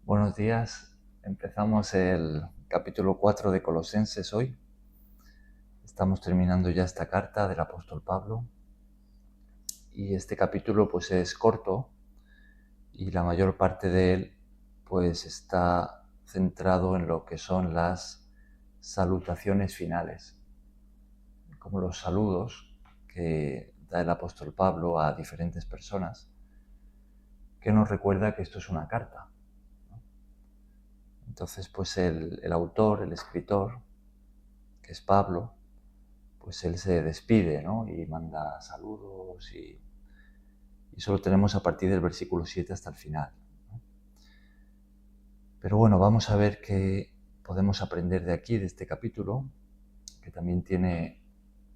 Buenos días. Empezamos el capítulo 4 de Colosenses hoy. Estamos terminando ya esta carta del apóstol Pablo. Y este capítulo pues es corto y la mayor parte de él pues está centrado en lo que son las salutaciones finales, como los saludos que da el apóstol Pablo a diferentes personas, que nos recuerda que esto es una carta. Entonces pues el autor, el escritor, que es Pablo, pues él se despide, ¿no? Y manda saludos y solo tenemos a partir del versículo 7 hasta el final, ¿no? Pero bueno, vamos a ver qué podemos aprender de aquí, de este capítulo, que también tiene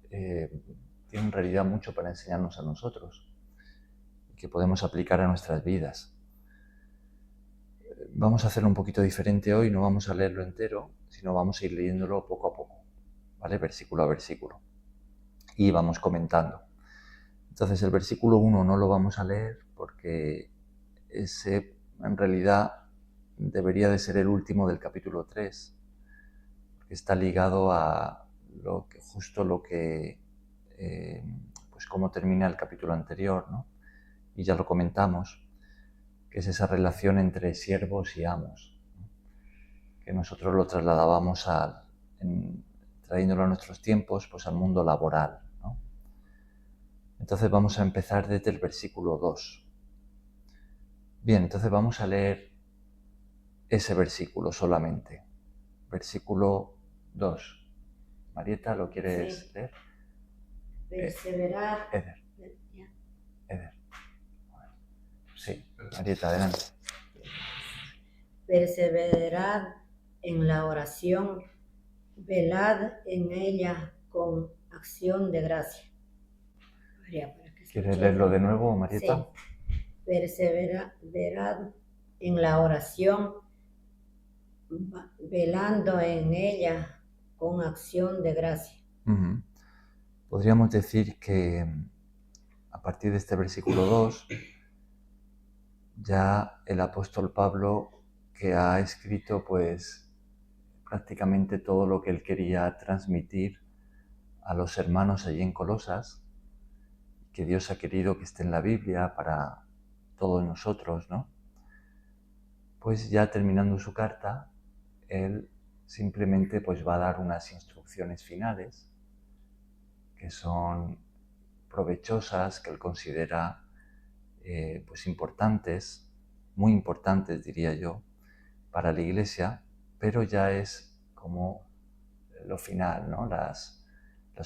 en realidad mucho para enseñarnos a nosotros y que podemos aplicar a nuestras vidas. Vamos a hacerlo un poquito diferente hoy, no vamos a leerlo entero, sino vamos a ir leyéndolo poco a poco, ¿vale? Versículo a versículo. Y vamos comentando. Entonces el versículo 1 no lo vamos a leer porque ese en realidad debería de ser el último del capítulo 3, porque está ligado a justo lo que, pues cómo termina el capítulo anterior, ¿no? Y ya lo comentamos, que es esa relación entre siervos y amos, ¿no? Que nosotros lo trasladábamos trayéndolo a nuestros tiempos, pues al mundo laboral, ¿no? Entonces vamos a empezar desde el versículo 2. Bien, entonces vamos a leer ese versículo solamente. Versículo 2. Marieta, ¿lo quieres leer? Perseverar. Eder. Sí, Marieta, adelante. Perseverad en la oración, velad en ella con acción de gracia. ¿Quieres leerlo de nuevo, Marieta? Sí. Perseverad en la oración, velando en ella con acción de gracia. Uh-huh. Podríamos decir que a partir de este versículo 2, ya el apóstol Pablo, que ha escrito pues prácticamente todo lo que él quería transmitir a los hermanos allí en Colosas, que Dios ha querido que esté en la Biblia para todos nosotros, ¿no? Pues ya terminando su carta, él simplemente pues va a dar unas instrucciones finales que son provechosas, que él considera pues importantes, muy importantes diría yo, para la Iglesia, pero ya es como lo final, ¿no? Las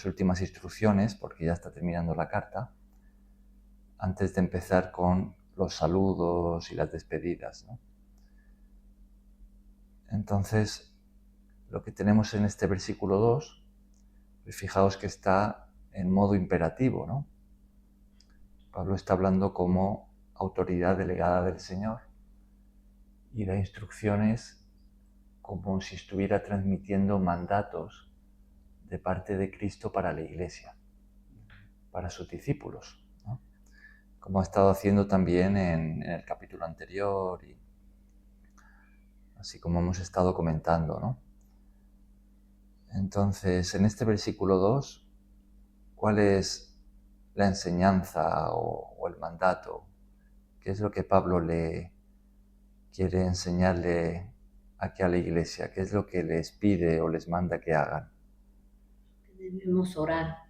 últimas instrucciones, porque ya está terminando la carta, antes de empezar con los saludos y las despedidas, ¿no? Entonces, lo que tenemos en este versículo 2, pues fijaos que está en modo imperativo, ¿no? Pablo está hablando como autoridad delegada del Señor y da instrucciones como si estuviera transmitiendo mandatos de parte de Cristo para la Iglesia, para sus discípulos, ¿no? Como ha estado haciendo también en el capítulo anterior y así como hemos estado comentando, ¿no? Entonces, en este versículo 2, ¿cuál es la enseñanza o el mandato? ¿Qué es lo que Pablo le quiere enseñarle aquí a la Iglesia? ¿Qué es lo que les pide o les manda que hagan? Debemos orar,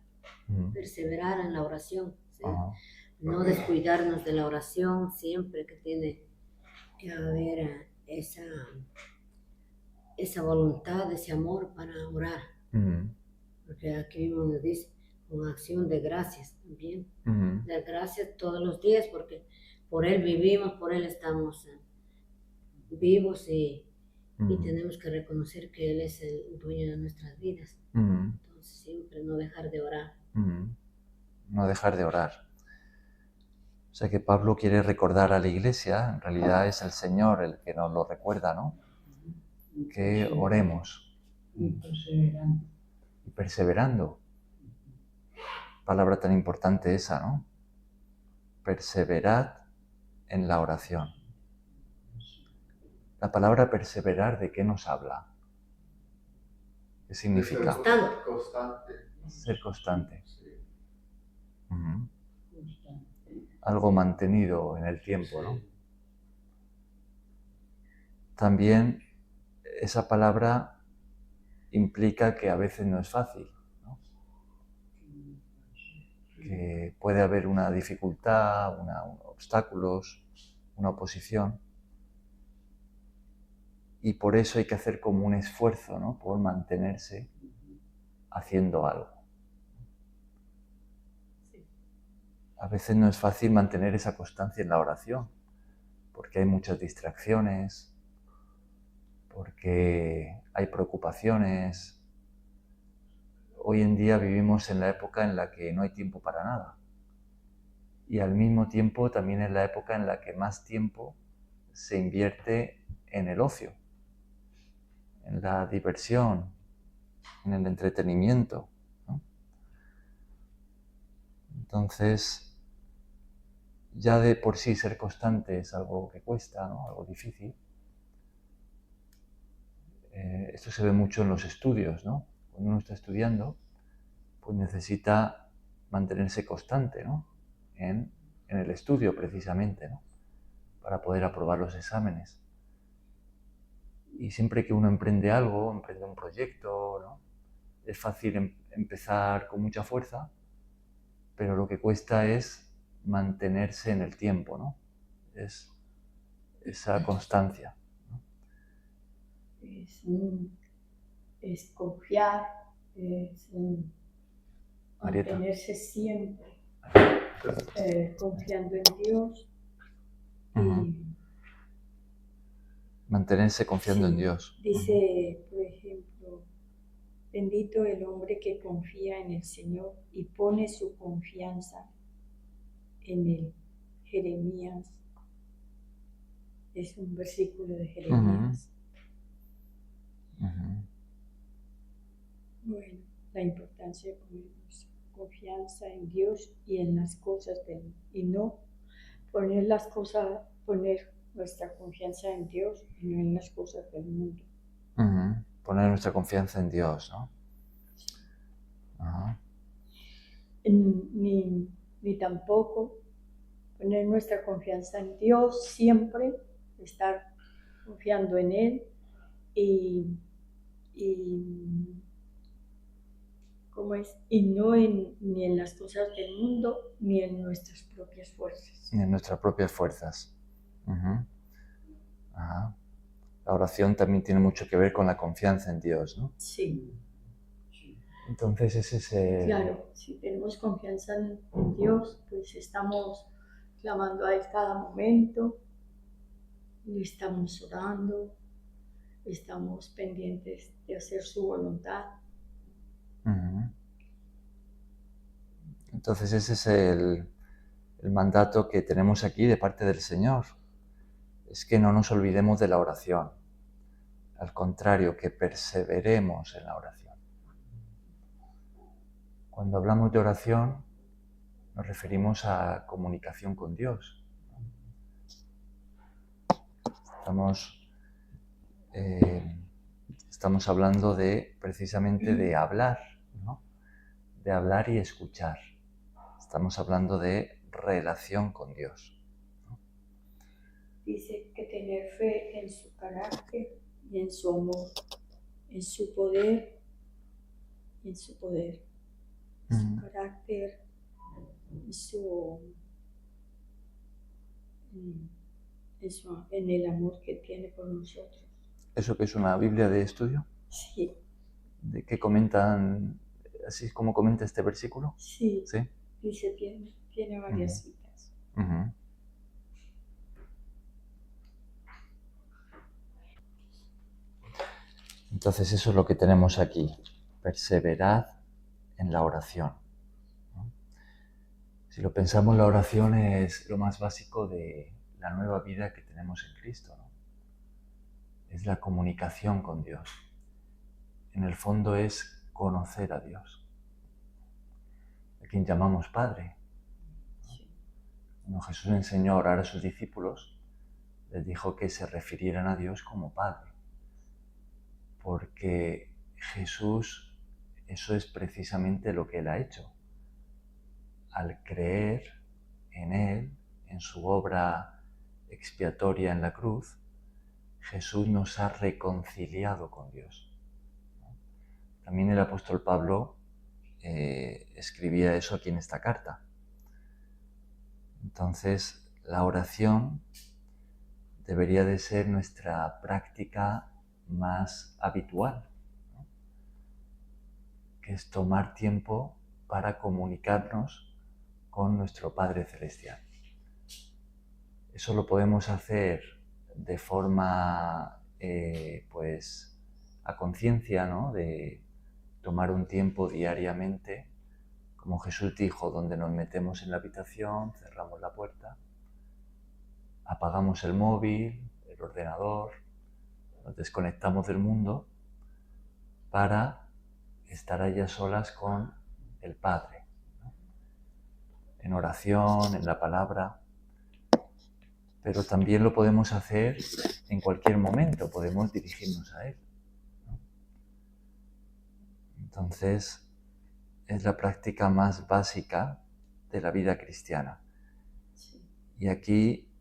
perseverar en la oración, ¿sí? No descuidarnos de la oración, siempre que tiene que haber esa voluntad, ese amor para orar. Porque aquí mismo nos dice, con acción de gracias también. Dar gracias todos los días porque por Él vivimos, por Él estamos vivos y tenemos que reconocer que Él es el dueño de nuestras vidas. Entonces siempre no dejar de orar. No dejar de orar. O sea que Pablo quiere recordar a la Iglesia, en realidad es el Señor el que nos lo recuerda, ¿no? Que oremos. Y perseverando. Palabra tan importante esa, ¿no? Perseverad en la oración. La palabra perseverar, ¿de qué nos habla? ¿Qué significa? Constante. Ser constante. Sí. Algo mantenido en el tiempo, ¿no? También esa palabra implica que a veces no es fácil, ¿no? Que puede haber una dificultad, obstáculos, una oposición. Y por eso hay que hacer como un esfuerzo, ¿no? Por mantenerse haciendo algo. A veces no es fácil mantener esa constancia en la oración, porque hay muchas distracciones, porque hay preocupaciones. Hoy en día vivimos en la época en la que no hay tiempo para nada. Y al mismo tiempo también es la época en la que más tiempo se invierte en el ocio, en la diversión, en el entretenimiento, ¿no? Entonces, ya de por sí ser constante es algo que cuesta, ¿no? Algo difícil. Esto se ve mucho en los estudios, ¿no? Cuando uno está estudiando, pues necesita mantenerse constante, ¿no? En el estudio precisamente, ¿no? Para poder aprobar los exámenes. Y siempre que uno emprende algo, emprende un proyecto, ¿no? Es fácil empezar con mucha fuerza, pero lo que cuesta es mantenerse en el tiempo, ¿no? Es esa constancia, ¿no? Es confiar, es Marieta. mantenerse siempre confiando en Dios. Mantenerse confiando en Sí, Dios. Dice, por ejemplo, bendito el hombre que confía en el Señor y pone su confianza en él. Jeremías. Es un versículo de Jeremías. Bueno, la importancia de poner nuestra confianza en Dios y en las cosas de Él, y no poner nuestra confianza en Dios y no en las cosas del mundo. Poner nuestra confianza en Dios, ¿no? Ni tampoco poner nuestra confianza en Dios, siempre estar confiando en Él y no ni en las cosas del mundo, ni en nuestras propias fuerzas. Ni en nuestras propias fuerzas. La oración también tiene mucho que ver con la confianza en Dios, ¿no? Sí. Entonces ese es el... Claro, si tenemos confianza en Dios, pues estamos clamando a Él cada momento, le estamos orando, estamos pendientes de hacer su voluntad. Entonces ese es el mandato que tenemos aquí de parte del Señor. Es que no nos olvidemos de la oración. Al contrario, que perseveremos en la oración. Cuando hablamos de oración, nos referimos a comunicación con Dios. Estamos hablando precisamente de hablar, ¿no? De hablar y escuchar. Estamos hablando de relación con Dios, ¿no? Dice que tener fe en su carácter y en su amor, en su poder y en su poder, su carácter en el amor que tiene por nosotros. ¿Eso que es una Biblia de estudio? Sí. ¿De qué comentan? ¿Así es como comenta este versículo? Sí. ¿Sí? Dice, tiene varias citas. Entonces eso es lo que tenemos aquí. Perseverad en la oración, ¿no? Si lo pensamos, la oración es lo más básico de la nueva vida que tenemos en Cristo, ¿no? Es la comunicación con Dios. En el fondo es conocer a Dios, a quien llamamos Padre. Cuando Jesús enseñó a orar a sus discípulos, les dijo que se refirieran a Dios como Padre, porque Jesús, eso es precisamente lo que Él ha hecho. Al creer en Él, en su obra expiatoria en la cruz, Jesús nos ha reconciliado con Dios. También el apóstol Pablo escribía eso aquí en esta carta. Entonces, la oración debería de ser nuestra práctica más habitual, ¿no? Que es tomar tiempo para comunicarnos con nuestro Padre Celestial. Eso lo podemos hacer de forma, pues, a conciencia, ¿no? De tomar un tiempo diariamente, como Jesús dijo, donde nos metemos en la habitación, cerramos la puerta, apagamos el móvil, el ordenador, nos desconectamos del mundo para estar allí a solas con el Padre, ¿no? En oración, en la palabra. Pero también lo podemos hacer en cualquier momento, podemos dirigirnos a Él, ¿no? Entonces, es la práctica más básica de la vida cristiana. Y aquí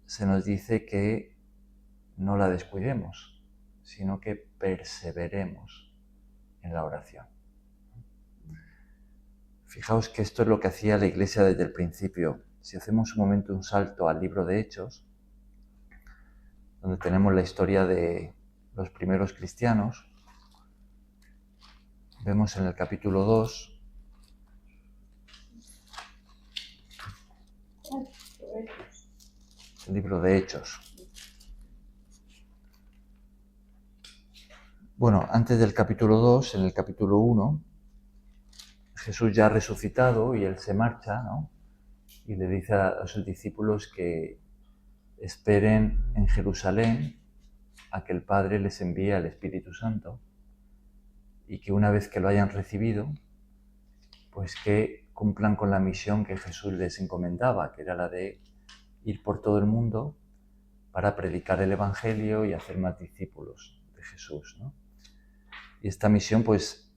se nos dice que no la descuidemos, sino que perseveremos en la oración. Fijaos que esto es lo que hacía la Iglesia desde el principio. Si hacemos un momento un salto al libro de Hechos, donde tenemos la historia de los primeros cristianos, vemos en el capítulo 2, el libro de Hechos. Bueno, antes del capítulo 2, en el capítulo 1, Jesús ya ha resucitado y Él se marcha, ¿no? Y le dice a sus discípulos que esperen en Jerusalén a que el Padre les envíe al Espíritu Santo y que una vez que lo hayan recibido, pues que cumplan con la misión que Jesús les encomendaba, que era la de ir por todo el mundo para predicar el Evangelio y hacer más discípulos de Jesús, ¿no? Y esta misión pues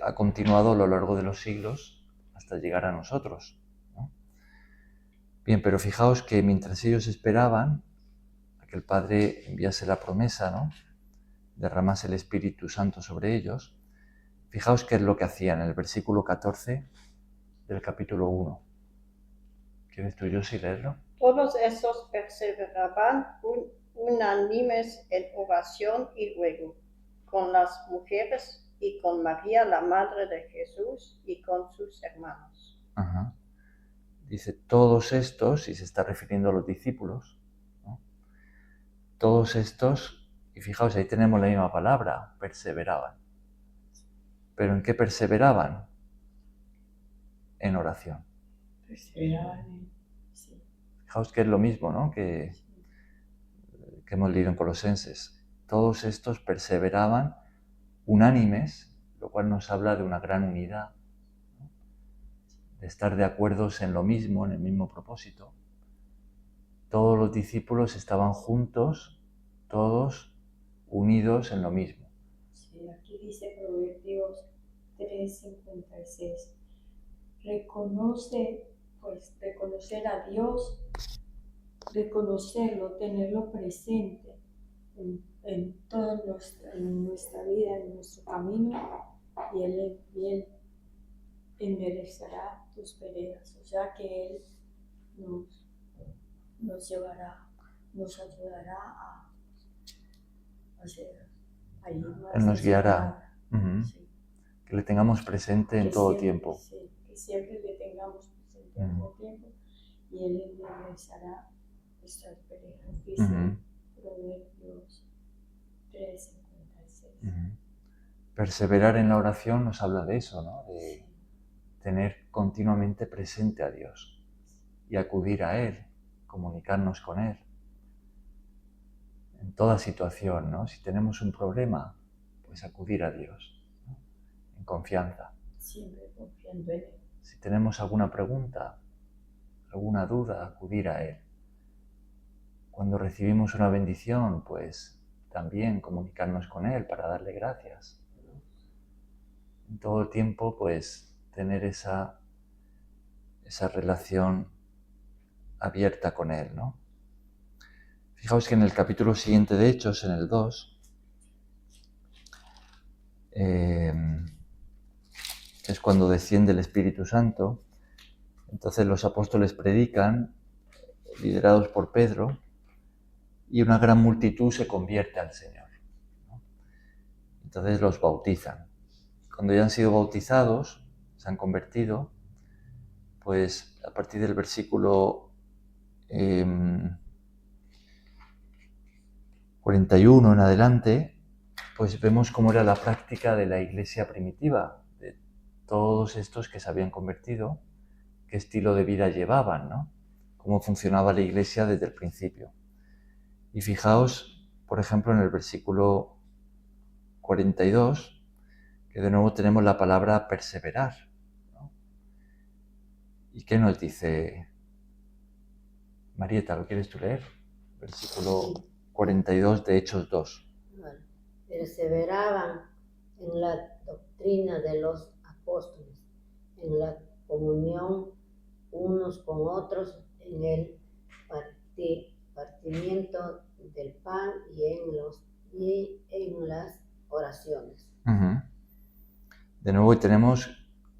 ha continuado a lo largo de los siglos hasta llegar a nosotros, ¿no? Bien, pero fijaos que mientras ellos esperaban a que el Padre enviase la promesa, ¿no? Derramase el Espíritu Santo sobre ellos, fijaos qué es lo que hacían en el versículo 14 del capítulo 1. ¿Quieres tú y yo sí leerlo? Todos estos perseveraban unánimes en oración y ruego, con las mujeres y con María, la madre de Jesús, y con sus hermanos. Ajá. Dice todos estos, y se está refiriendo a los discípulos, ¿no? Todos estos, y fijaos, ahí tenemos la misma palabra, perseveraban. ¿Pero en qué perseveraban? En oración. Perseveraban, sí. Fijaos que es lo mismo, ¿no? que hemos leído en Colosenses. Todos estos perseveraban unánimes, lo cual nos habla de una gran unidad, ¿no? De estar de acuerdo en lo mismo, en el mismo propósito. Todos los discípulos estaban juntos, todos unidos en lo mismo. Sí, aquí dice Proverbios 3:56. Reconocer a Dios, reconocerlo, tenerlo presente en toda nuestra vida, en nuestro camino, y Él enderezará tus veredas. O sea que Él nos llevará, nos ayudará a hacer ahí más. Él nos guiará. Sí. Que le tengamos presente en todo tiempo. Sí, que siempre le tengamos presente en todo tiempo, y Él enderezará nuestras veredas. Dice Proverbios 3:56. Perseverar en la oración nos habla de eso, ¿no? De tener continuamente presente a Dios y acudir a Él, comunicarnos con Él. En toda situación, ¿no? Si tenemos un problema, pues acudir a Dios, ¿no? En confianza. Siempre confiando en Él. Si tenemos alguna pregunta, alguna duda, acudir a Él. Cuando recibimos una bendición, pues también comunicarnos con Él para darle gracias. En todo el tiempo, pues tener esa relación abierta con Él, ¿no? Fijaos que en el capítulo siguiente de Hechos, en el 2, que es cuando desciende el Espíritu Santo, entonces los apóstoles predican, liderados por Pedro, y una gran multitud se convierte al Señor, ¿no? Entonces los bautizan. Cuando ya han sido bautizados, se han convertido, pues a partir del versículo 41 en adelante, pues vemos cómo era la práctica de la iglesia primitiva, de todos estos que se habían convertido, qué estilo de vida llevaban, ¿no? Cómo funcionaba la iglesia desde el principio. Y fijaos, por ejemplo, en el versículo 42, que de nuevo tenemos la palabra perseverar, ¿no? ¿Y qué nos dice Marieta? ¿Lo quieres tú leer? Versículo 42 de Hechos 2. Bueno, perseveraban en la doctrina de los apóstoles, en la comunión unos con otros, en el partimiento del pan y en las oraciones. Uh-huh. De nuevo tenemos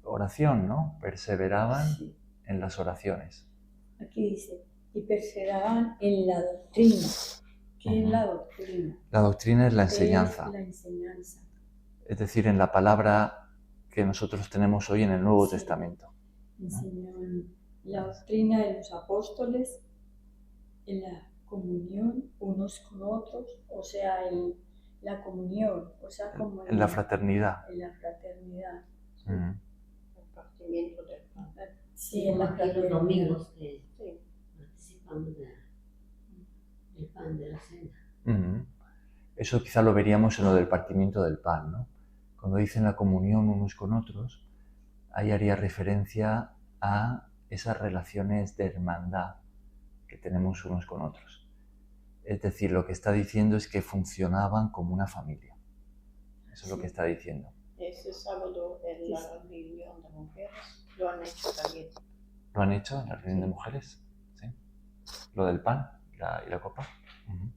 oración, ¿no? Perseveraban en las oraciones. Aquí dice, y perseveraban en la doctrina. ¿Qué es la doctrina? La doctrina es la enseñanza. Es la enseñanza. Es decir, en la palabra que nosotros tenemos hoy en el Nuevo Testamento. Enseñaban la doctrina de los apóstoles, en la comunión unos con otros, o sea, en la comunión, o sea, como en la fraternidad. En la fraternidad. Uh-huh. El partimiento del pan. Sí, en la fraternidad. Los domingos que participamos del pan de la cena. Uh-huh. Eso quizá lo veríamos en lo del partimiento del pan, ¿no? Cuando dicen la comunión unos con otros, ahí haría referencia a esas relaciones de hermandad que tenemos unos con otros. Es decir, lo que está diciendo es que funcionaban como una familia. Eso es lo que está diciendo. Ese sábado en la reunión de mujeres lo han hecho también. ¿Lo han hecho en la reunión de mujeres? ¿Sí? Lo del pan y la copa. Uh-huh.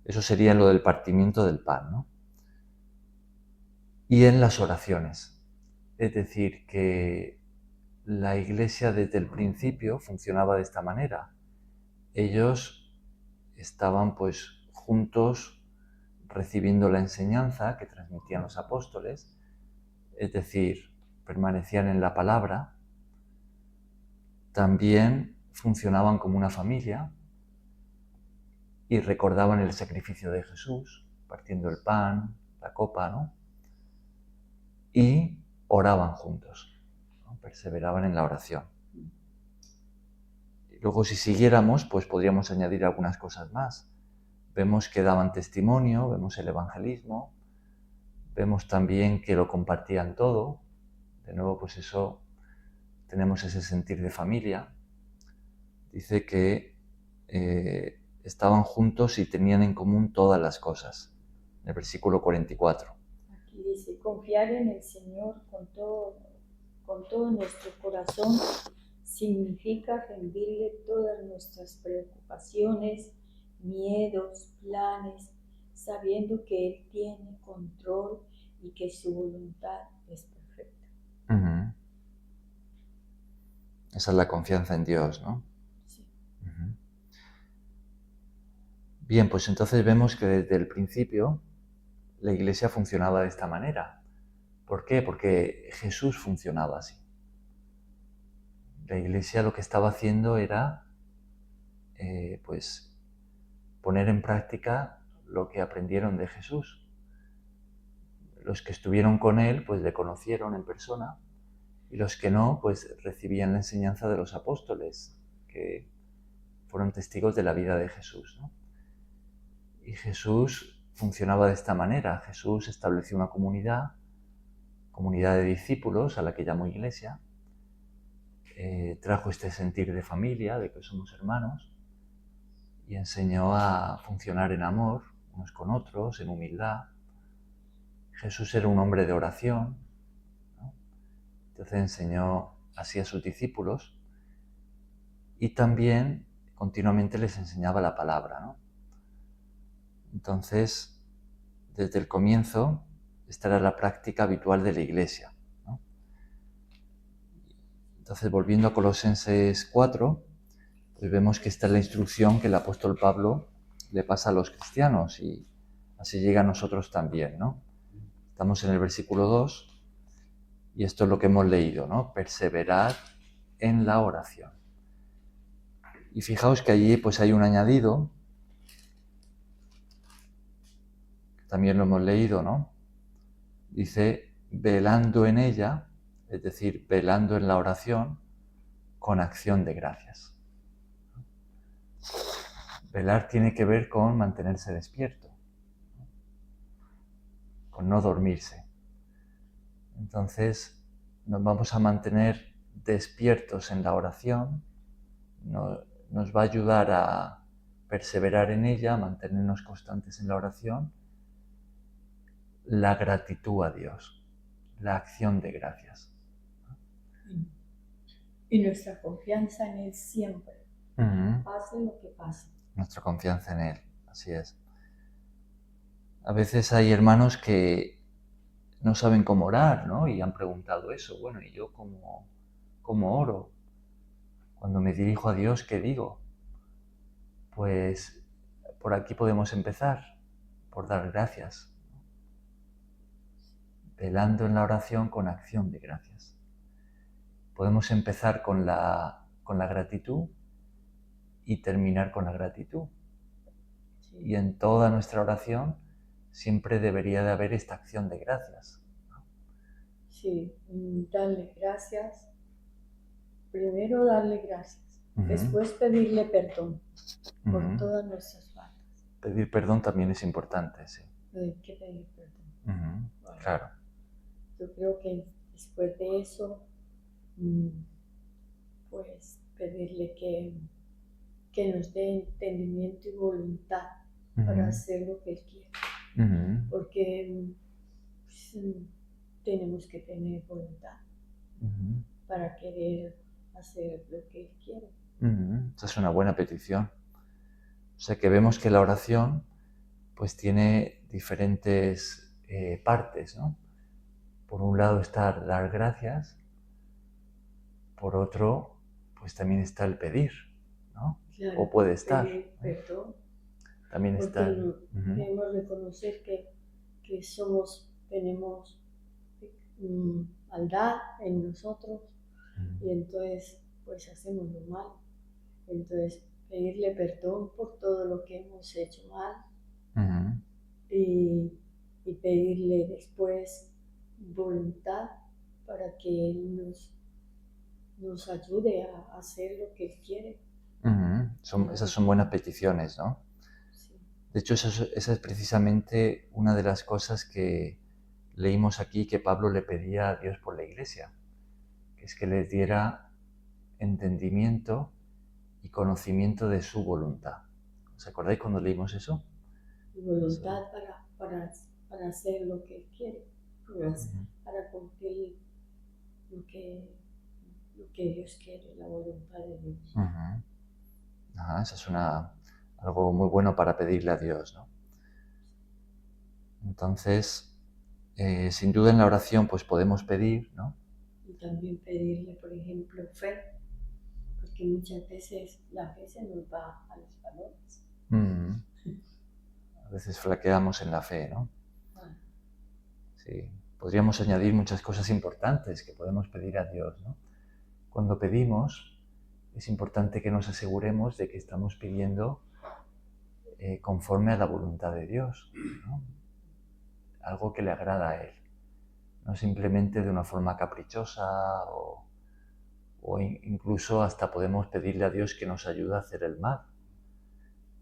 Eso sería lo del partimiento del pan, ¿no? Y en las oraciones. Es decir, que la iglesia desde el principio funcionaba de esta manera. Ellos estaban pues juntos recibiendo la enseñanza que transmitían los apóstoles, es decir, permanecían en la palabra, también funcionaban como una familia y recordaban el sacrificio de Jesús, partiendo el pan, la copa, ¿no? Y oraban juntos, ¿no? Perseveraban en la oración. Y luego si siguiéramos, pues podríamos añadir algunas cosas más. Vemos que daban testimonio, vemos el evangelismo, vemos también que lo compartían todo. De nuevo, pues eso, tenemos ese sentir de familia. Dice que estaban juntos y tenían en común todas las cosas. En el versículo 44. Aquí dice, confiar en el Señor con todo nuestro corazón significa rendirle todas nuestras preocupaciones, miedos, planes, sabiendo que Él tiene control y que su voluntad es perfecta. Uh-huh. Esa es la confianza en Dios, ¿no? Sí. Uh-huh. Bien, pues entonces vemos que desde el principio la iglesia funcionaba de esta manera. ¿Por qué? Porque Jesús funcionaba así. La iglesia lo que estaba haciendo era pues poner en práctica lo que aprendieron de Jesús. Los que estuvieron con él pues le conocieron en persona y los que no pues recibían la enseñanza de los apóstoles que fueron testigos de la vida de Jesús, ¿no? Y Jesús funcionaba de esta manera. Jesús estableció una comunidad de discípulos a la que llamó iglesia, trajo este sentir de familia, de que somos hermanos, y enseñó a funcionar en amor unos con otros, en humildad. Jesús era un hombre de oración, ¿no? Entonces enseñó así a sus discípulos y también continuamente les enseñaba la palabra, ¿no? Entonces, desde el comienzo, esta era la práctica habitual de la Iglesia, ¿no? Entonces, volviendo a Colosenses 4, pues vemos que esta es la instrucción que el apóstol Pablo le pasa a los cristianos y así llega a nosotros también, ¿no? Estamos en el versículo 2 y esto es lo que hemos leído, ¿no? Perseverar en la oración. Y fijaos que allí pues hay un añadido, también lo hemos leído, ¿no? Dice, velando en ella, es decir, velando en la oración, con acción de gracias. Velar tiene que ver con mantenerse despierto, con no dormirse. Entonces, nos vamos a mantener despiertos en la oración, nos va a ayudar a perseverar en ella, a mantenernos constantes en la oración, la gratitud a Dios, la acción de gracias. Y nuestra confianza en Él siempre, pase lo que pase. Nuestra confianza en Él, así es. A veces hay hermanos que no saben cómo orar, ¿no? Y han preguntado eso, bueno, ¿y yo cómo oro? Cuando me dirijo a Dios, ¿qué digo? Pues por aquí podemos empezar, por dar gracias, velando en la oración con acción de gracias. Podemos empezar con la gratitud y terminar con la gratitud. Sí. Y en toda nuestra oración siempre debería de haber esta acción de gracias. Sí, darle gracias. Primero darle gracias, después pedirle perdón por todas nuestras faltas. Pedir perdón también es importante, sí. Hay que pedir perdón. Bueno, claro. Yo creo que después de eso, pues pedirle que nos dé entendimiento y voluntad para hacer lo que Él quiere. Porque pues, tenemos que tener voluntad para querer hacer lo que Él quiere. Esa es una buena petición. O sea que vemos que la oración pues tiene diferentes partes, ¿no? Por un lado está dar gracias, por otro pues también está el pedir, ¿no? Claro, o puede estar. Pedir perdón. También está. Debemos reconocer que tenemos maldad en nosotros y entonces pues hacemos lo mal. Entonces pedirle perdón por todo lo que hemos hecho mal y pedirle después voluntad para que Él nos ayude a hacer lo que Él quiere. Esas son buenas peticiones, ¿no? Sí. De hecho, esa es precisamente una de las cosas que leímos aquí que Pablo le pedía a Dios por la Iglesia, que es que les diera entendimiento y conocimiento de su voluntad. ¿Os acordáis cuando leímos eso? Voluntad para hacer lo que Él quiere, para cumplir lo que Dios quiere, la voluntad de Dios. Eso es algo muy bueno para pedirle a Dios, ¿no? Entonces, sin duda en la oración pues podemos pedir, ¿no? Y también pedirle, por ejemplo, fe, porque muchas veces la fe se nos va a los valores. A veces flaqueamos en la fe, ¿no? Sí. Podríamos añadir muchas cosas importantes que podemos pedir a Dios, ¿no? Cuando pedimos, es importante que nos aseguremos de que estamos pidiendo conforme a la voluntad de Dios, ¿no? Algo que le agrada a Él, no simplemente de una forma caprichosa o incluso hasta podemos pedirle a Dios que nos ayude a hacer el mal.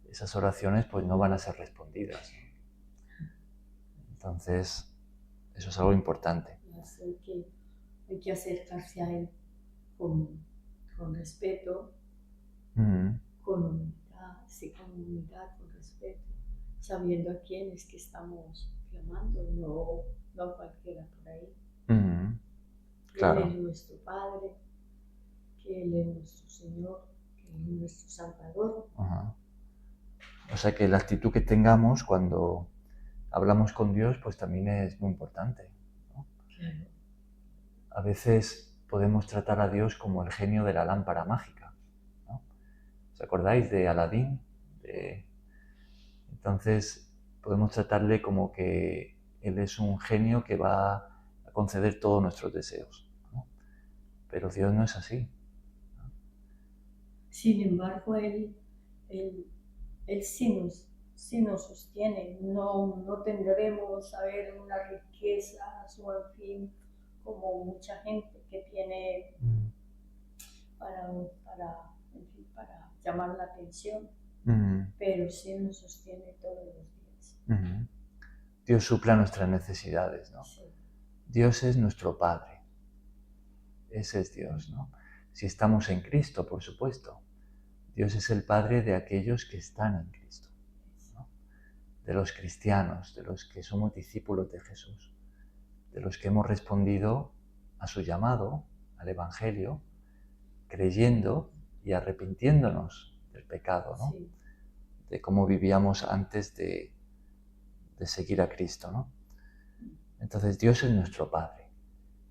Esas oraciones pues no van a ser respondidas. Entonces, eso es algo importante. Hay que acercarse a Él con respeto, con humildad, sí, con humildad, con respeto, sabiendo a quién es que estamos clamando, no a cualquiera por ahí. Claro. Él es nuestro Padre, que Él es nuestro Señor, que Él es nuestro Salvador. O sea que la actitud que tengamos cuando hablamos con Dios, pues también es muy importante, ¿no? Claro. A veces podemos tratar a Dios como el genio de la lámpara mágica, ¿no? ¿Os acordáis de Aladín? Entonces podemos tratarle como que Él es un genio que va a conceder todos nuestros deseos, ¿no? Pero Dios no es así, ¿no? Sin embargo, Él sí nos sostiene. No tendremos a ver una riqueza o en fin, como mucha gente que tiene para llamar la atención, pero sí nos sostiene todos los días. Dios supla nuestras necesidades, ¿no? Sí. Dios es nuestro Padre. Ese es Dios, ¿no? Si estamos en Cristo, por supuesto. Dios es el Padre de aquellos que están en Cristo, ¿no? De los cristianos, de los que somos discípulos de Jesús, de los que hemos respondido a su llamado, al Evangelio, creyendo y arrepintiéndonos del pecado, ¿no? Sí. De cómo vivíamos antes de seguir a Cristo, ¿no? Entonces Dios es nuestro Padre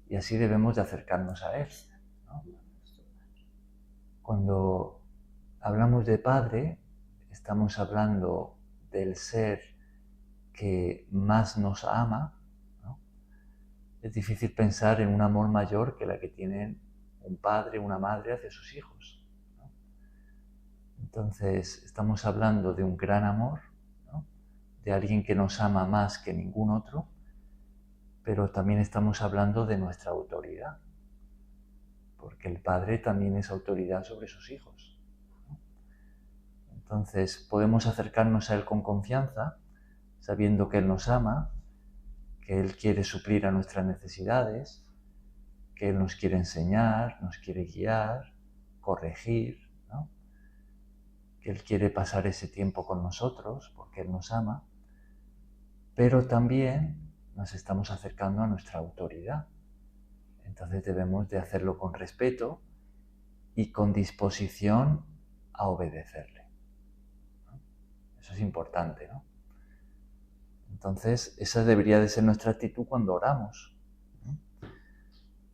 y así debemos de acercarnos a Él, ¿no? Cuando hablamos de Padre, estamos hablando del ser que más nos ama, ¿no? Es difícil pensar en un amor mayor que la que tienen un padre o una madre hacia sus hijos, ¿no? Entonces estamos hablando de un gran amor, ¿no? De alguien que nos ama más que ningún otro, pero también estamos hablando de nuestra autoridad, porque el Padre también es autoridad sobre sus hijos, ¿no? Entonces podemos acercarnos a Él con confianza, sabiendo que Él nos ama, que Él quiere suplir a nuestras necesidades, que Él nos quiere enseñar, nos quiere guiar, corregir, ¿no? Que Él quiere pasar ese tiempo con nosotros porque Él nos ama, pero también nos estamos acercando a nuestra autoridad. Entonces debemos de hacerlo con respeto y con disposición a obedecerle, ¿no? Eso es importante, ¿no? Entonces esa debería de ser nuestra actitud cuando oramos, ¿no?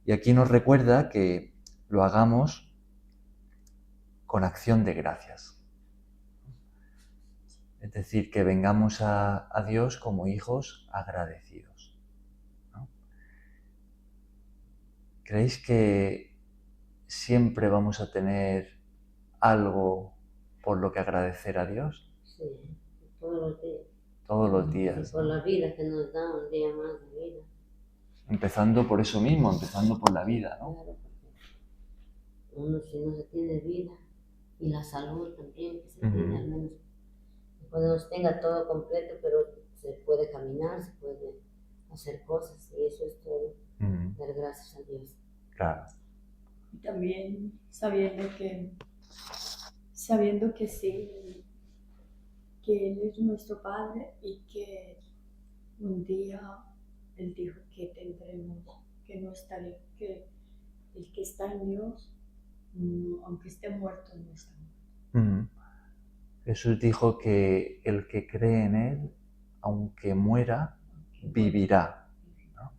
Y aquí nos recuerda que lo hagamos con acción de gracias. Es decir, que vengamos a Dios como hijos agradecidos, ¿no? ¿Creéis que siempre vamos a tener algo por lo que agradecer a Dios? Sí, todos los días. Todos los días. Sí, por la vida que nos da, un día más de vida. Empezando por eso mismo, empezando por la vida, ¿no? Claro, porque uno si no se tiene vida, y la salud también, que se tiene al menos, pues no se tenga todo completo, pero se puede caminar, se puede hacer cosas, y eso es todo, dar gracias a Dios. Claro. Y también sabiendo que sí, que Él es nuestro Padre y que un día Él dijo que tendremos, que no estaré, que el que está en Dios, aunque esté muerto, no está muerto. Jesús dijo que el que cree en Él, aunque muera, vivirá, ¿no?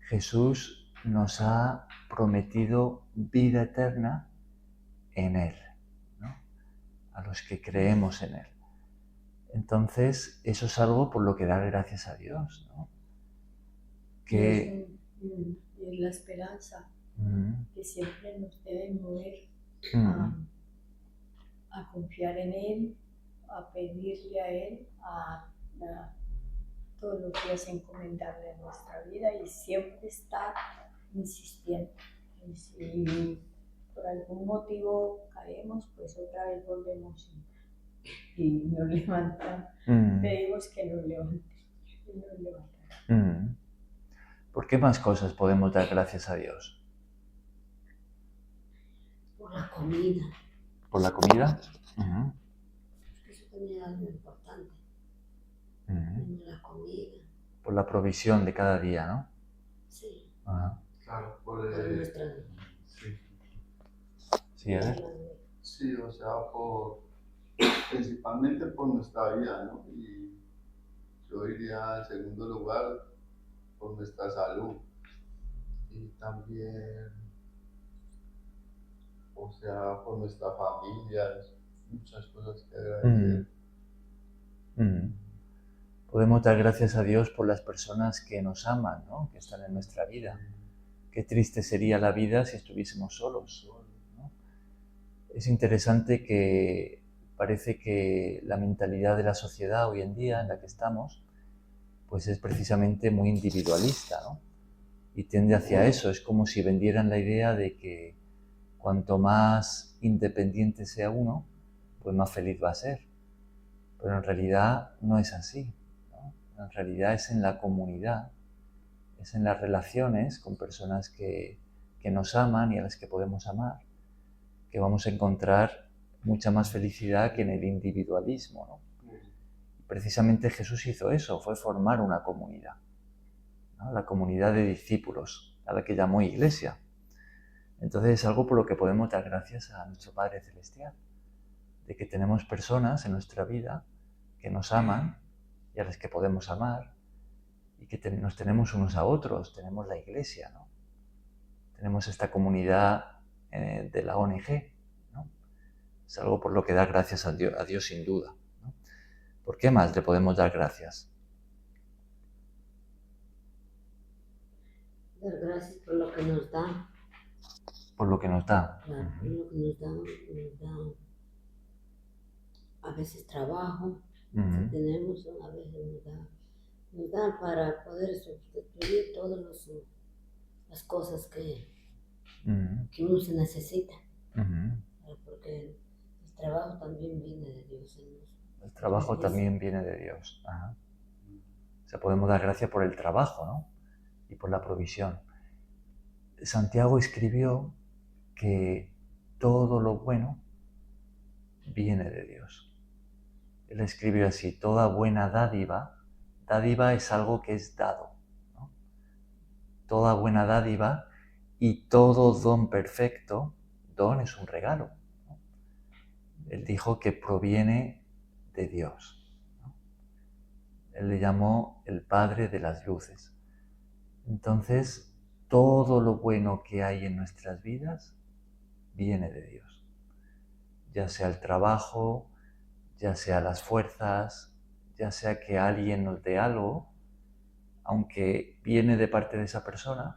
Jesús nos ha prometido vida eterna en Él, ¿no? A los que creemos en Él. Entonces, eso es algo por lo que dar gracias a Dios, ¿no? Y es la esperanza que siempre nos debe mover a confiar en Él, a pedirle a Él, a todos los días encomendarle nuestra vida y siempre estar insistiendo. Y si por algún motivo caemos, pues otra vez volvemos y nos levantamos. Pedimos que nos levante y nos levantamos. ¿Por qué más cosas podemos dar gracias a Dios? Por la comida. ¿Por la comida? también es algo importante. La comida. Por la provisión de cada día, ¿no? Sí. Ajá. Claro, Por nuestra... sí. Sí, a ver. Sí, o sea, principalmente por nuestra vida, ¿no? Y yo diría en segundo lugar por nuestra salud. Y también, o sea, por nuestra familia, muchas cosas que agradecer. Podemos dar gracias a Dios por las personas que nos aman, ¿no? Que están en nuestra vida. Qué triste sería la vida si estuviésemos solos, ¿no? Es interesante que parece que la mentalidad de la sociedad hoy en día en la que estamos pues es precisamente muy individualista, ¿no? Y tiende hacia eso. Es como si vendieran la idea de que cuanto más independiente sea uno, pues más feliz va a ser. Pero en realidad no es así, ¿no? En realidad es en la comunidad, es en las relaciones con personas que nos aman y a las que podemos amar, que vamos a encontrar mucha más felicidad que en el individualismo, ¿no? Precisamente Jesús hizo eso, fue formar una comunidad, ¿no? La comunidad de discípulos, a la que llamó iglesia. Entonces es algo por lo que podemos dar gracias a nuestro Padre Celestial, de que tenemos personas en nuestra vida que nos aman y a las que podemos amar, y que nos tenemos unos a otros, tenemos la iglesia, ¿no? Tenemos esta comunidad de la ONG, ¿no? Es algo por lo que dar gracias a Dios sin duda, ¿no? ¿Por qué más le podemos dar gracias? Dar gracias por lo que nos da. Por lo que nos da. Claro, por lo que nos da a veces trabajo, si tenemos, a veces nos da para poder sustituir todas las cosas que uno se necesita. Porque el trabajo también viene de Dios. El trabajo también viene de Dios. Ajá. O sea, podemos dar gracias por el trabajo, ¿no? Y por la provisión. Santiago escribió que todo lo bueno viene de Dios. Él escribió así: toda buena dádiva es algo que es dado, ¿no? Toda buena dádiva y todo don perfecto, don es un regalo, ¿no? Él dijo que proviene de Dios, ¿no? Él le llamó el Padre de las luces. Entonces, todo lo bueno que hay en nuestras vidas viene de Dios. Ya sea el trabajo, ya sea las fuerzas, ya sea que alguien nos dé algo, aunque viene de parte de esa persona,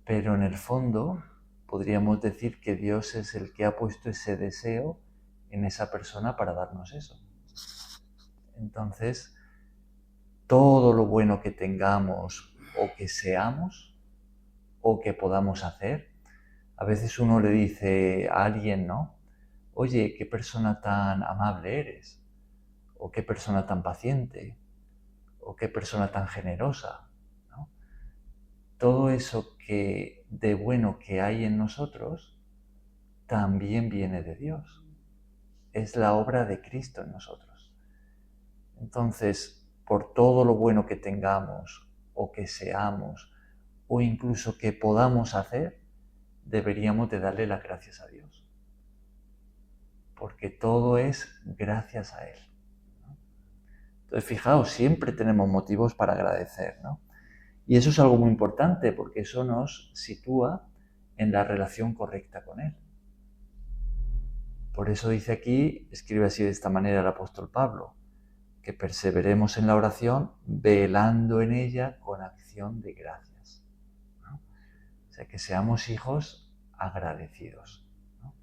pero en el fondo podríamos decir que Dios es el que ha puesto ese deseo en esa persona para darnos eso. Entonces, todo lo bueno que tengamos o que seamos o que podamos hacer, a veces uno le dice a alguien, ¿no? Oye, qué persona tan amable eres, o qué persona tan paciente, o qué persona tan generosa, ¿no? Todo eso que de bueno que hay en nosotros también viene de Dios. Es la obra de Cristo en nosotros. Entonces, por todo lo bueno que tengamos, o que seamos, o incluso que podamos hacer, deberíamos de darle las gracias a Dios. Porque todo es gracias a Él, ¿no? Entonces, fijaos, siempre tenemos motivos para agradecer, ¿no? Y eso es algo muy importante, porque eso nos sitúa en la relación correcta con Él. Por eso dice aquí, escribe así de esta manera el apóstol Pablo, que perseveremos en la oración, velando en ella con acción de gracias, ¿no? O sea, que seamos hijos agradecidos, ¿no?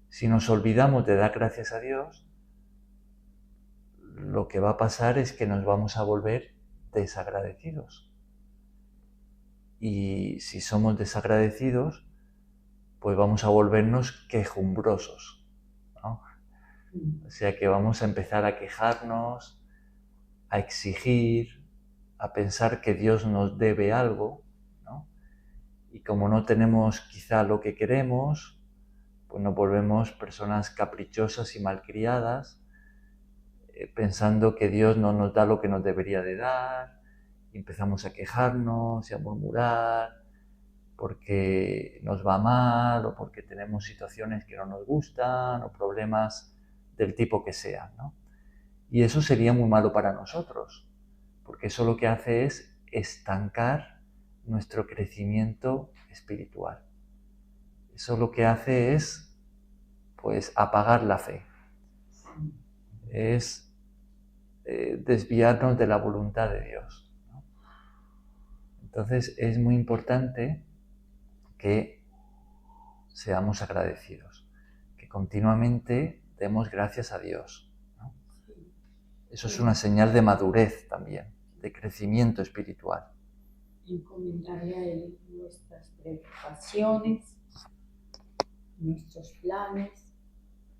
Si nos olvidamos de dar gracias a Dios, lo que va a pasar es que nos vamos a volver desagradecidos. Y si somos desagradecidos, pues vamos a volvernos quejumbrosos, ¿no? O sea que vamos a empezar a quejarnos, a exigir, a pensar que Dios nos debe algo, ¿no? Y como no tenemos quizá lo que queremos, pues nos volvemos personas caprichosas y malcriadas, pensando que Dios no nos da lo que nos debería de dar, y empezamos a quejarnos y a murmurar porque nos va mal o porque tenemos situaciones que no nos gustan o problemas del tipo que sean, ¿no? Y eso sería muy malo para nosotros, porque eso lo que hace es estancar nuestro crecimiento espiritual. Eso lo que hace es, pues, apagar la fe. Es desviarnos de la voluntad de Dios, ¿no? Entonces es muy importante que seamos agradecidos, que continuamente demos gracias a Dios, ¿no? Eso es una señal de madurez también, de crecimiento espiritual. Encomendarle a Él nuestras preocupaciones, nuestros planes,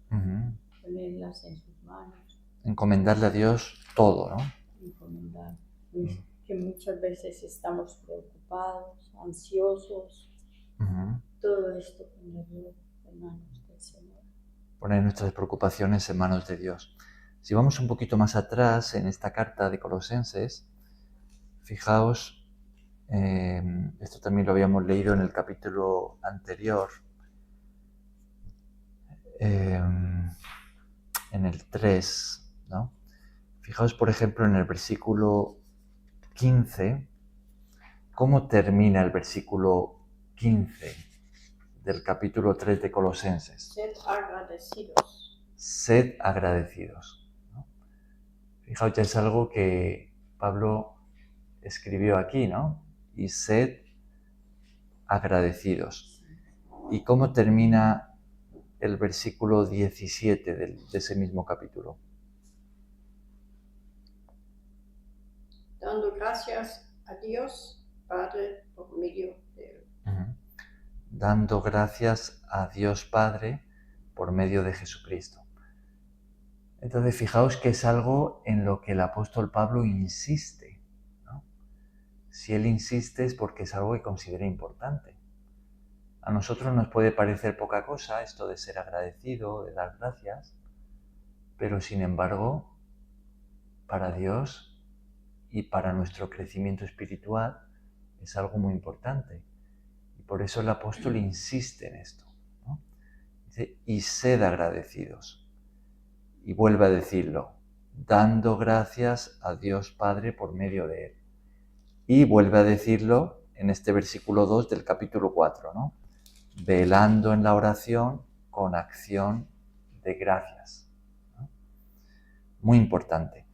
ponerlas en sus manos. Encomendarle a Dios todo, ¿no? Encomendar. Que muchas veces estamos preocupados, ansiosos. Todo esto ponerlo en manos del Señor. Poner nuestras preocupaciones en manos de Dios. Si vamos un poquito más atrás en esta carta de Colosenses, fijaos, esto también lo habíamos leído en el capítulo anterior, en el 3, ¿no? Fijaos, por ejemplo, en el versículo 15, cómo termina el versículo 15 del capítulo 3 de Colosenses. Sed agradecidos. Sed agradecidos, ¿no? Fijaos, ya es algo que Pablo escribió aquí, ¿no? Y sed agradecidos. ¿Y cómo termina el versículo 17 de ese mismo capítulo? Dando gracias a Dios Padre por medio de Él. Dando gracias a Dios Padre por medio de Jesucristo. Entonces, fijaos que es algo en lo que el apóstol Pablo insiste, ¿no? Si él insiste es porque es algo que considera importante. A nosotros nos puede parecer poca cosa esto de ser agradecido, de dar gracias, pero sin embargo, para Dios y para nuestro crecimiento espiritual es algo muy importante. Y por eso el apóstol insiste en esto, ¿no? Dice, y sed agradecidos. Y vuelve a decirlo, dando gracias a Dios Padre por medio de Él. Y vuelve a decirlo en este versículo 2 del capítulo 4, ¿no? Velando en la oración con acción de gracias, ¿no? Muy importante.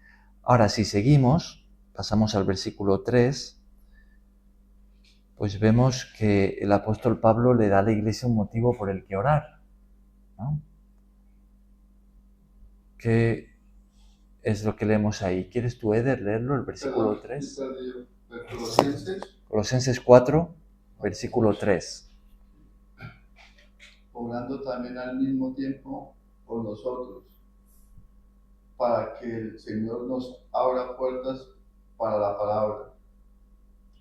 Ahora, si seguimos, pasamos al versículo 3, pues vemos que el apóstol Pablo le da a la iglesia un motivo por el que orar, ¿no? ¿Qué es lo que leemos ahí? ¿Quieres tú, Eder, leerlo, el versículo 3? Colosenses 4, versículo 3. Orando también al mismo tiempo por nosotros, para que el Señor nos abra puertas para la palabra,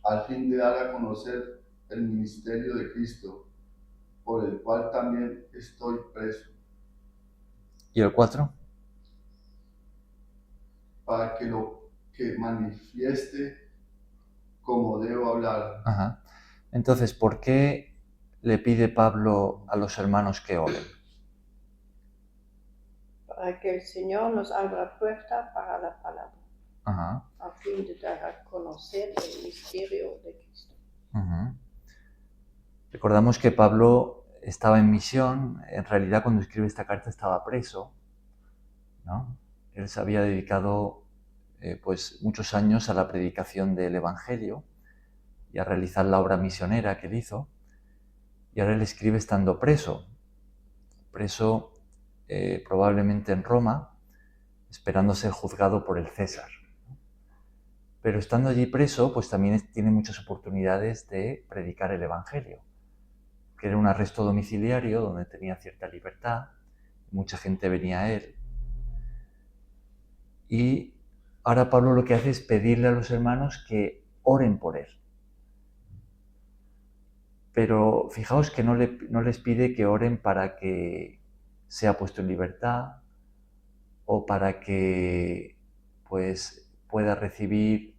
al fin de dar a conocer el ministerio de Cristo, por el cual también estoy preso. ¿Y el 4? Para que lo que manifieste como debo hablar. Ajá. Entonces, ¿por qué le pide Pablo a los hermanos que oren? Para que el Señor nos abra puerta para la palabra. Ajá. A fin de dar a conocer el misterio de Cristo. Ajá. Recordamos que Pablo estaba en misión, en realidad cuando escribe esta carta estaba preso, ¿no? Él se había dedicado pues muchos años a la predicación del Evangelio y a realizar la obra misionera que él hizo, y ahora él escribe estando preso probablemente en Roma, esperando ser juzgado por el César. Pero estando allí preso, pues también tiene muchas oportunidades de predicar el Evangelio, que era un arresto domiciliario donde tenía cierta libertad, mucha gente venía a él. Y ahora Pablo lo que hace es pedirle a los hermanos que oren por él. Pero fijaos que no les pide que oren para que sea puesto en libertad o para que pues pueda recibir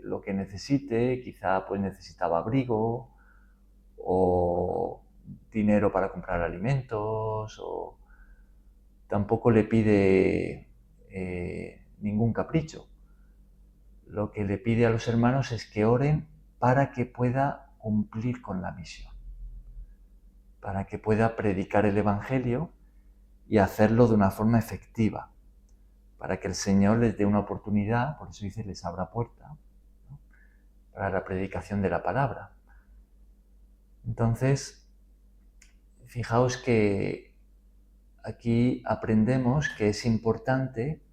lo que necesite. Quizá pues necesitaba abrigo o dinero para comprar alimentos, o tampoco le pide ningún capricho. Lo que le pide a los hermanos es que oren para que pueda cumplir con la misión, para que pueda predicar el Evangelio y hacerlo de una forma efectiva, para que el Señor les dé una oportunidad, por eso dice, les abra puerta, ¿no?, para la predicación de la palabra. Entonces, fijaos que aquí aprendemos que es importante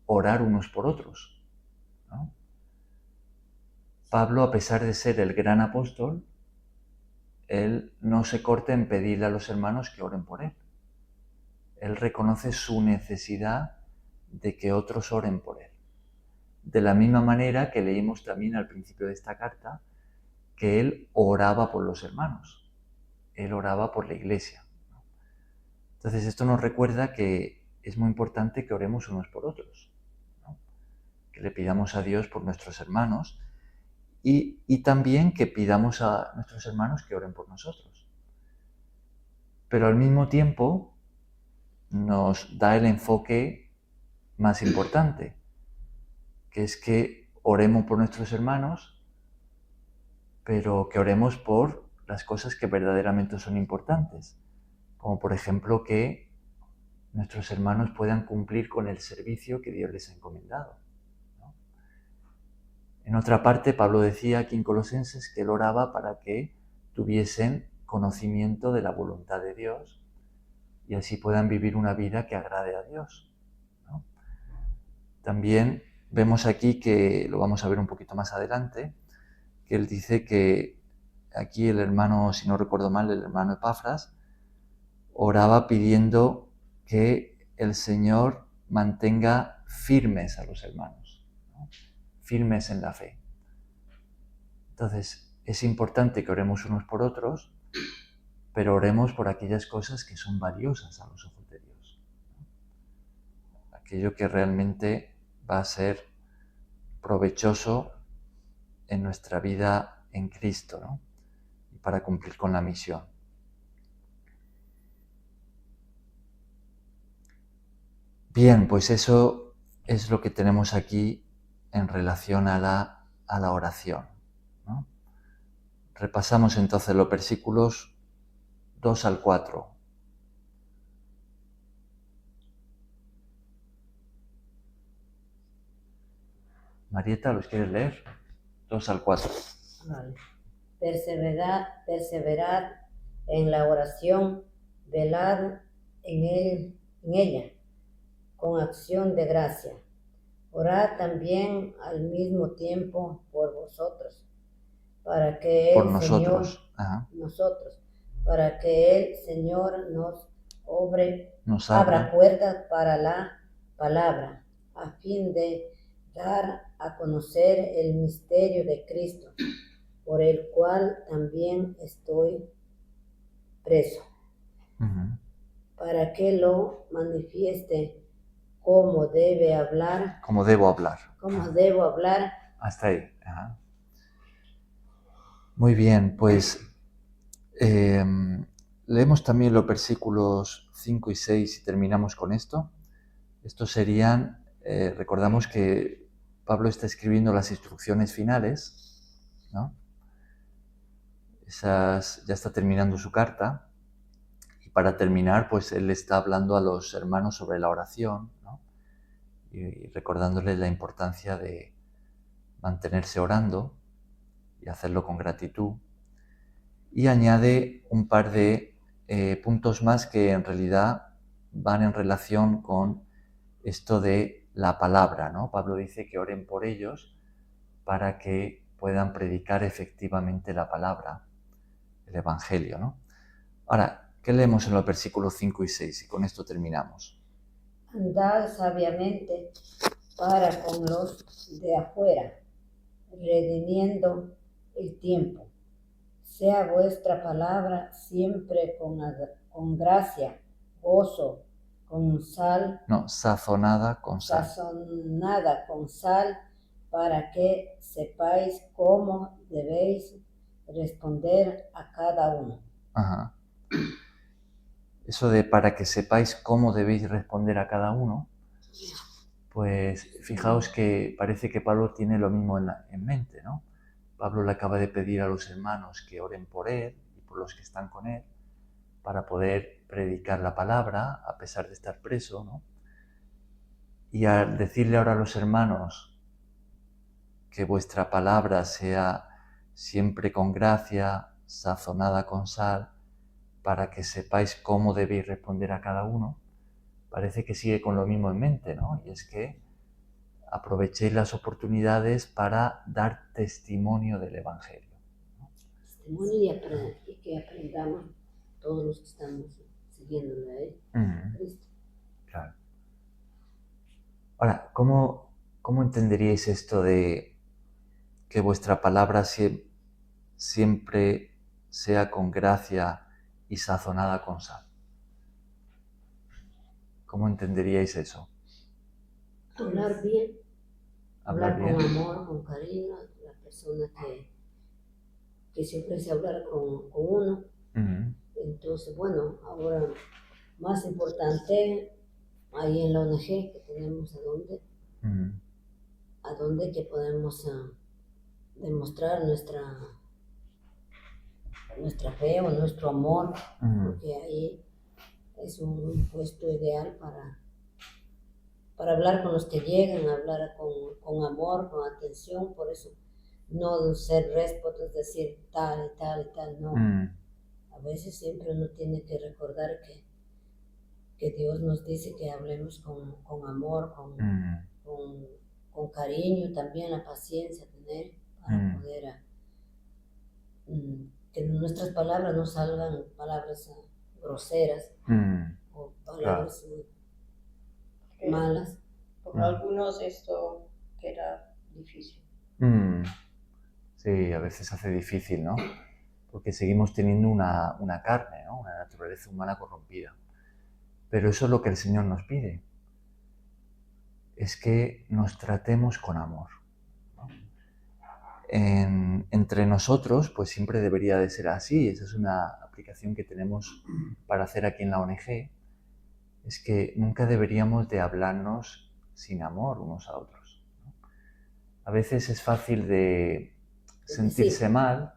orar unos por otros, ¿no? Pablo, a pesar de ser el gran apóstol, él no se corta en pedirle a los hermanos que oren por él. Él reconoce su necesidad de que otros oren por él. De la misma manera que leímos también al principio de esta carta, que él oraba por los hermanos, él oraba por la iglesia. Entonces esto nos recuerda que es muy importante que oremos unos por otros, ¿no?, que le pidamos a Dios por nuestros hermanos y también que pidamos a nuestros hermanos que oren por nosotros. Pero al mismo tiempo nos da el enfoque más importante, que es que oremos por nuestros hermanos, pero que oremos por las cosas que verdaderamente son importantes, como por ejemplo que nuestros hermanos puedan cumplir con el servicio que Dios les ha encomendado, ¿no? En otra parte, Pablo decía aquí en Colosenses que él oraba para que tuviesen conocimiento de la voluntad de Dios y así puedan vivir una vida que agrade a Dios, ¿no? También vemos aquí que, lo vamos a ver un poquito más adelante, que él dice que aquí el hermano, si no recuerdo mal, el hermano Epafras, oraba pidiendo que el Señor mantenga firmes a los hermanos, ¿no?, firmes en la fe. Entonces, es importante que oremos unos por otros, pero oremos por aquellas cosas que son valiosas a los ojos de Dios, ¿no?, aquello que realmente va a ser provechoso en nuestra vida en Cristo, ¿no?, y para cumplir con la misión. Bien, pues eso es lo que tenemos aquí en relación a la oración, ¿no? Repasamos entonces los versículos 2 al 4. Marieta, ¿los quieres leer? 2 al 4. Vale. Perseverad en la oración, velad en ella, con acción de gracia. Orad también al mismo tiempo por vosotros, para que Por el nosotros. Señor, Ajá. para que el Señor nos abra puertas para la palabra, a fin de dar a conocer el misterio de Cristo, por el cual también estoy preso, para que lo manifieste cómo debo hablar. Hasta ahí. Ajá. Muy bien, pues leemos también los versículos 5 y 6 y terminamos con esto. Estos serían, recordamos que Pablo está escribiendo las instrucciones finales, ¿no? Ya está terminando su carta, y para terminar, pues él está hablando a los hermanos sobre la oración, ¿no?, y recordándoles la importancia de mantenerse orando y hacerlo con gratitud. Y añade un par de puntos más que en realidad van en relación con esto de la palabra, ¿no? Pablo dice que oren por ellos para que puedan predicar efectivamente la palabra, el Evangelio, ¿no? Ahora, ¿qué leemos en los versículos 5 y 6? Y con esto terminamos. Andad sabiamente para con los de afuera, redimiendo el tiempo. Sea vuestra palabra siempre con gracia, gozo, con sal. No, sazonada con sal. Sazonada con sal, para que sepáis cómo debéis responder a cada uno. Ajá. Eso de para que sepáis cómo debéis responder a cada uno, pues fijaos que parece que Pablo tiene lo mismo en mente, ¿no? Pablo le acaba de pedir a los hermanos que oren por él y por los que están con él para poder predicar la palabra a pesar de estar preso, ¿no? Y al decirle ahora a los hermanos que vuestra palabra sea siempre con gracia, sazonada con sal, para que sepáis cómo debéis responder a cada uno, parece que sigue con lo mismo en mente, ¿no? Y es que aprovechéis las oportunidades para dar testimonio del Evangelio, ¿no? Testimonio y que aprendamos todos los que estamos siguiéndole a él, Cristo. Claro. Ahora, ¿cómo entenderíais esto de que vuestra palabra siempre sea con gracia y sazonada con sal? ¿Cómo entenderíais eso? Hablar bien, hablar bien. con amor, con cariño, la persona que se ofrece a hablar con uno. Entonces, bueno, ahora más importante, ahí en la ONG que tenemos a dónde que podemos demostrar nuestra fe o nuestro amor, porque ahí es un puesto ideal para hablar con los que llegan, hablar con amor, con atención. Por eso no ser déspotas, decir tal y tal y tal, no. A veces siempre uno tiene que recordar que Dios nos dice que hablemos con amor, con cariño, también la paciencia tener para poder que nuestras palabras no salgan palabras groseras o palabras malas. Por algunos esto queda difícil. Sí, a veces hace difícil, ¿no? Porque seguimos teniendo una carne, ¿no? Una naturaleza humana corrompida. Pero eso es lo que el Señor nos pide, es que nos tratemos con amor, ¿no? Entre nosotros, pues siempre debería de ser así. Esa es una aplicación que tenemos para hacer aquí en la ONG, es que nunca deberíamos de hablarnos sin amor unos a otros, ¿no? A veces es fácil de sentirse mal,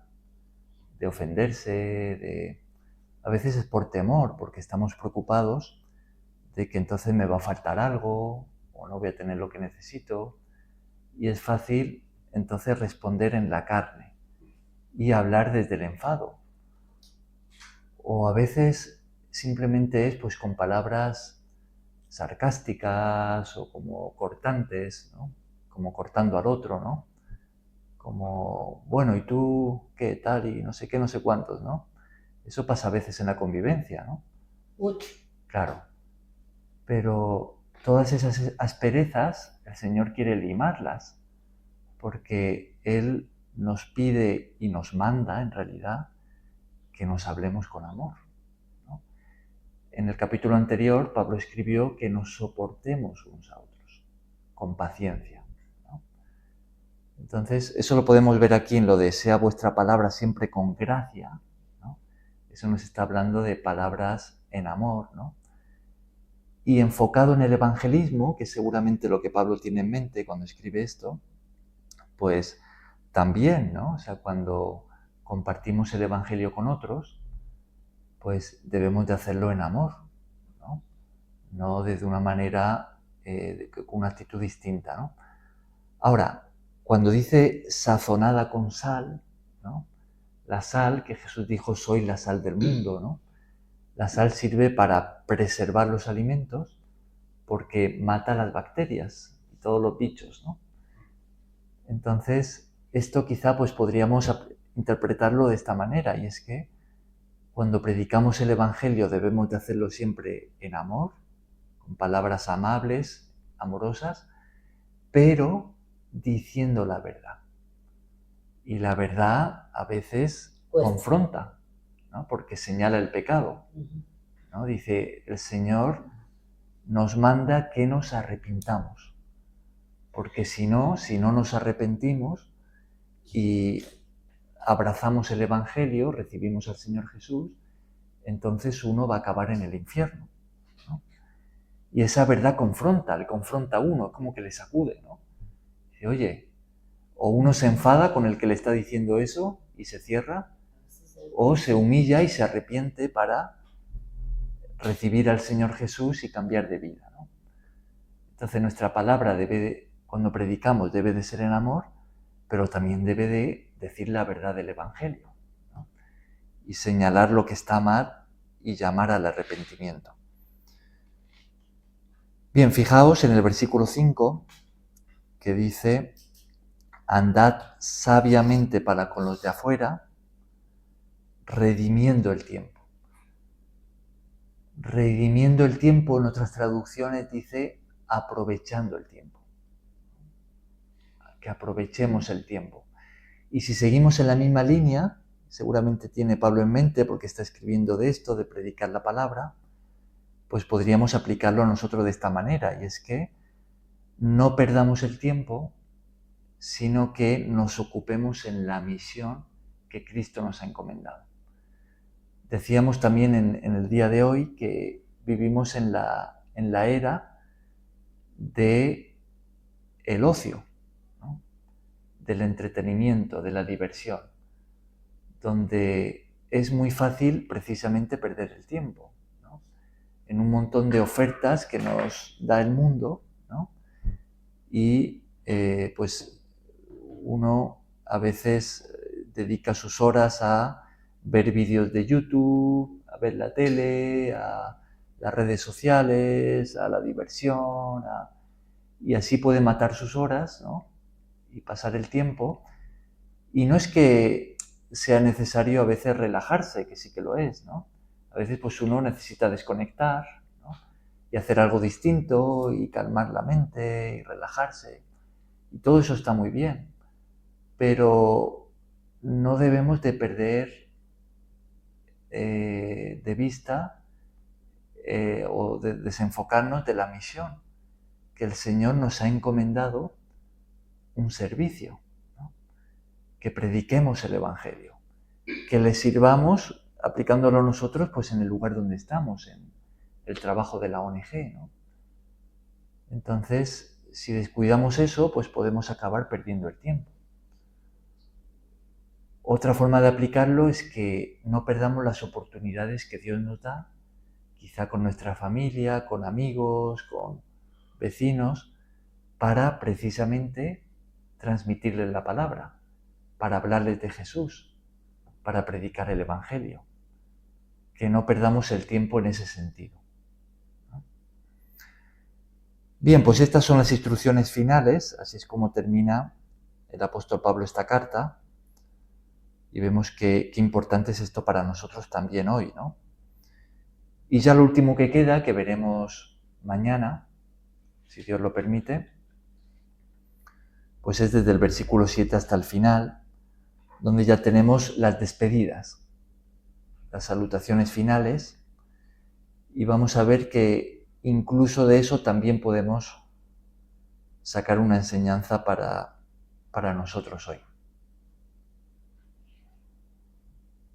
de ofenderse, a veces es por temor, porque estamos preocupados de que entonces me va a faltar algo o no voy a tener lo que necesito, y es fácil entonces responder en la carne y hablar desde el enfado. O a veces simplemente es pues con palabras sarcásticas o como cortantes, ¿no? Como cortando al otro, ¿no? Como, bueno, ¿y tú qué tal? Y no sé qué, no sé cuántos, ¿no? Eso pasa a veces en la convivencia, ¿no? Claro. Pero todas esas asperezas el Señor quiere limarlas, porque Él nos pide y nos manda, en realidad, que nos hablemos con amor, ¿no? En el capítulo anterior, Pablo escribió que nos soportemos unos a otros, con paciencia, ¿no? Entonces, eso lo podemos ver aquí en lo de sea vuestra palabra siempre con gracia, ¿no? Eso nos está hablando de palabras en amor, ¿no? Y enfocado en el evangelismo, que es seguramente lo que Pablo tiene en mente cuando escribe esto, pues también, ¿no? O sea, cuando compartimos el evangelio con otros, pues debemos de hacerlo en amor, ¿no? No desde una manera, con una actitud distinta, ¿no? Ahora, cuando dice sazonada con sal, ¿no? La sal, que Jesús dijo, soy la sal del mundo, ¿no? La sal sirve para preservar los alimentos porque mata las bacterias y todos los bichos, ¿no? Entonces, esto quizá pues podríamos interpretarlo de esta manera, y es que cuando predicamos el Evangelio debemos de hacerlo siempre en amor, con palabras amables, amorosas, pero diciendo la verdad. Y la verdad a veces confronta, ¿no? Porque señala el pecado, ¿no? Dice el Señor, nos manda que nos arrepintamos. Porque si no nos arrepentimos y abrazamos el Evangelio, recibimos al Señor Jesús, entonces uno va a acabar en el infierno, ¿no? Y esa verdad le confronta a uno, es como que le sacude, ¿no? Dice, oye, o uno se enfada con el que le está diciendo eso y se cierra, o se humilla y se arrepiente para recibir al Señor Jesús y cambiar de vida, ¿no? Entonces nuestra palabra cuando predicamos debe de ser en amor, pero también debe de decir la verdad del Evangelio, ¿no? Y señalar lo que está mal y llamar al arrepentimiento. Bien, fijaos en el versículo 5 que dice: andad sabiamente para con los de afuera, redimiendo el tiempo. Redimiendo el tiempo, en otras traducciones dice aprovechando el tiempo. Que aprovechemos el tiempo. Y si seguimos en la misma línea, seguramente tiene Pablo en mente porque está escribiendo de esto, de predicar la palabra, pues podríamos aplicarlo a nosotros de esta manera, y es que no perdamos el tiempo, sino que nos ocupemos en la misión que Cristo nos ha encomendado. Decíamos también en el día de hoy que vivimos en la era del ocio, ¿no? Del entretenimiento, de la diversión, donde es muy fácil precisamente perder el tiempo, ¿no? En un montón de ofertas que nos da el mundo, ¿no? Y pues uno a veces dedica sus horas a ver vídeos de YouTube, a ver la tele, a las redes sociales, a la diversión, y así puede matar sus horas, ¿no? Y pasar el tiempo. Y no es que sea necesario a veces relajarse, que sí que lo es, ¿no? A veces pues uno necesita desconectar, ¿no? Y hacer algo distinto y calmar la mente y relajarse. Y todo eso está muy bien, pero no debemos de perder de vista o de desenfocarnos de la misión, que el Señor nos ha encomendado un servicio, ¿no? Que prediquemos el Evangelio, que le sirvamos aplicándolo nosotros pues en el lugar donde estamos, en el trabajo de la ONG, ¿no? Entonces, si descuidamos eso, pues podemos acabar perdiendo el tiempo. Otra forma de aplicarlo es que no perdamos las oportunidades que Dios nos da, quizá con nuestra familia, con amigos, con vecinos, para precisamente transmitirles la palabra, para hablarles de Jesús, para predicar el Evangelio. Que no perdamos el tiempo en ese sentido, ¿no? Bien, pues estas son las instrucciones finales, así es como termina el apóstol Pablo esta carta. Y vemos qué importante es esto para nosotros también hoy, ¿no? Y ya lo último que queda, que veremos mañana, si Dios lo permite, pues es desde el versículo 7 hasta el final, donde ya tenemos las despedidas, las salutaciones finales, y vamos a ver que incluso de eso también podemos sacar una enseñanza para nosotros hoy.